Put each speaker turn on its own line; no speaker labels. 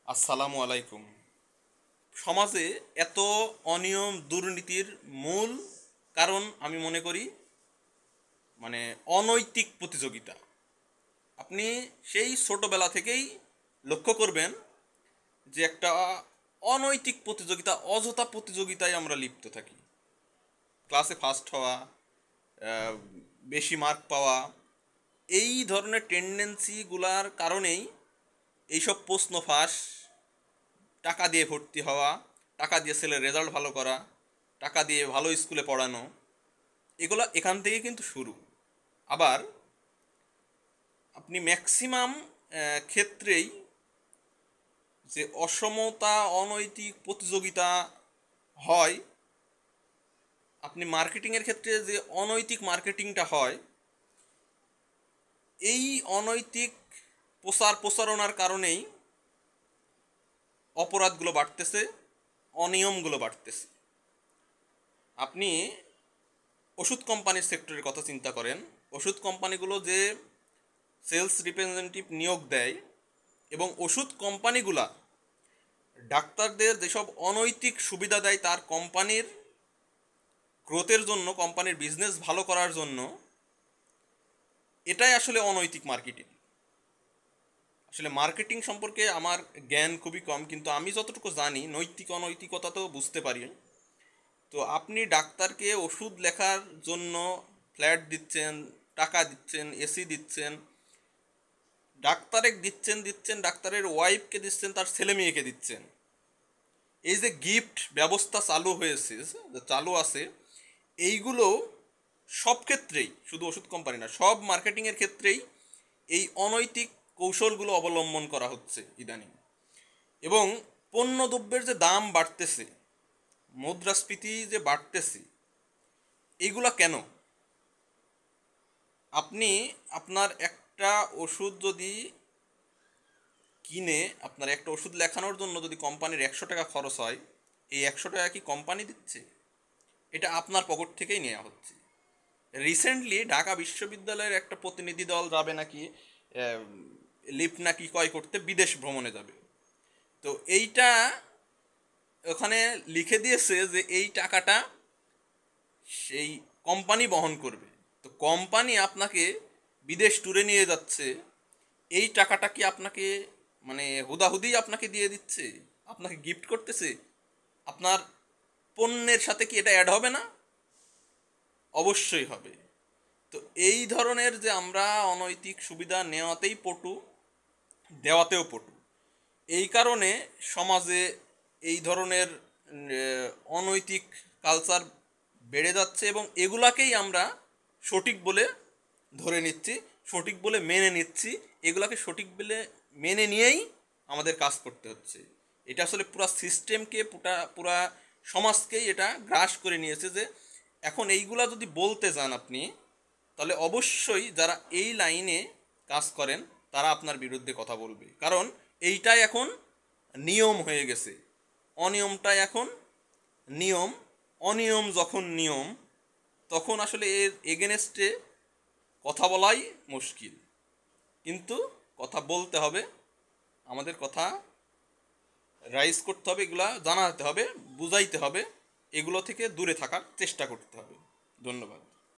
আসসালামু আলাইকুম। সমাজে এত অনিয়ম দুর্নীতির মূল কারণ আমি মনে করি অনৈতিক প্রতিযোগিতা। আপনি সেই ছোটবেলা থেকেই লক্ষ্য করবেন যে একটা অনৈতিক প্রতিযোগিতা, অযথা প্রতিযোগিতায় আমরা লিপ্ত থাকি। ক্লাসে ফার্স্ট হওয়া, বেশি মার্ক পাওয়া, এই ধরনের টেন্ডেন্সিগুলার কারণেই এইসব প্রশ্ন ফাঁস, টাকা দিয়ে ভর্তি হওয়া, টাকা দিয়ে ছেলের রেজাল্ট ভালো করা, টাকা দিয়ে ভালো স্কুলে পড়ানো, এগুলো এখান থেকে কিন্তু শুরু। আবার আপনি ম্যাক্সিমাম ক্ষেত্রেই যে অসমতা, অনৈতিক প্রতিযোগিতা হয়, আপনি মার্কেটিংয়ের ক্ষেত্রে যে অনৈতিক মার্কেটিংটা হয়, এই অনৈতিক প্রচারণার কারণেই অপরাধগুলো বাড়তেছে, অনিয়মগুলো বাড়তেছে। আপনি ওষুধ কোম্পানির সেক্টরের কথা চিন্তা করেন। ওষুধ কোম্পানিগুলো যে সেলস রিপ্রেজেন্টেটিভ নিয়োগ দেয় এবং ওষুধ কোম্পানিগুলা ডাক্তারদের যেসব অনৈতিক সুবিধা দেয় তার কোম্পানির গ্রোথের জন্য, কোম্পানির বিজনেস ভালো করার জন্য, এটাই আসলে অনৈতিক মার্কেটিং। আসলে মার্কেটিং সম্পর্কে আমার জ্ঞান খুবই কম, কিন্তু আমি যতটুকু জানি নৈতিক অনৈতিকতা তো বুঝতে পারি। তো আপনি ডাক্তারকে ওষুধ লেখার জন্য ফ্ল্যাট দিচ্ছেন, টাকা দিচ্ছেন, এসি দিচ্ছেন, দিচ্ছেন ডাক্তারের ওয়াইফকে দিচ্ছেন, তার ছেলে মেয়েকে দিচ্ছেন। এই যে গিফট ব্যবস্থা চালু আছে, এইগুলো সব ক্ষেত্রেই, শুধু ওষুধ কোম্পানি না, সব মার্কেটিংয়ের ক্ষেত্রেই এই অনৈতিক কৌশলগুলো অবলম্বন করা হচ্ছে ইদানিং। এবং পণ্যদ্রব্যের যে দাম বাড়তেছে, মুদ্রাস্ফীতি যে বাড়তেছে, এইগুলা কেন? আপনি আপনার একটা ওষুধ যদি কিনে, আপনার একটা ওষুধ লেখানোর জন্য যদি কোম্পানির 100 টাকা খরচ হয়, এই 100 টাকা কি কোম্পানি দিচ্ছে? এটা আপনার পকেট থেকেই নেওয়া হচ্ছে। রিসেন্টলি ঢাকা বিশ্ববিদ্যালয়ের একটা প্রতিনিধি দল যাবে নাকি, লিফট নাকি ক্রয় করতে বিদেশ ভ্রমণে যাবে। তো এইটা ওখানে লিখে দিয়েছে যে এই টাকাটা সেই কোম্পানি বহন করবে। তো কোম্পানি আপনাকে বিদেশ ট্যুরে নিয়ে যাচ্ছে, এই টাকাটা কি আপনাকে হুদাহুদি আপনাকে দিয়ে দিচ্ছে, আপনাকে গিফট করতেছে? আপনার পণ্যের সাথে কি এটা অ্যাড হবে না? অবশ্যই হবে। তো এই ধরনের যে আমরা অনৈতিক সুবিধা নেওয়াতেই পটু, দেওয়াতেও পটু, এই কারণে সমাজে এই ধরনের অনৈতিক কালচার বেড়ে যাচ্ছে এবং এগুলাকেই আমরা সঠিক বলে ধরে নিচ্ছি, সঠিক বলে মেনে নিচ্ছি। এগুলাকে সঠিক বলে মেনে নিয়েই আমাদের কাজ করতে হচ্ছে। এটা আসলে পুরা সিস্টেমকে, পুরা সমাজকেই এটা গ্রাস করে নিয়েছে যে এখন এইগুলা যদি বলতে যান আপনি, তাহলে অবশ্যই যারা এই লাইনে কাজ করেন তারা আপনার বিরুদ্ধে কথা বলবে। কারণ এইটাই এখন নিয়ম হয়ে গেছে। অনিয়মটাই এখন নিয়ম। অনিয়ম যখন নিয়ম, তখন আসলে এর এগেনস্টে কথা বলাই মুশকিল। কিন্তু কথা বলতে হবে, আমাদের কথা রাইজ করতে হবে, এগুলা জানাতে হবে, বুঝাইতে হবে, এগুলো থেকে দূরে থাকার চেষ্টা করতে হবে। ধন্যবাদ।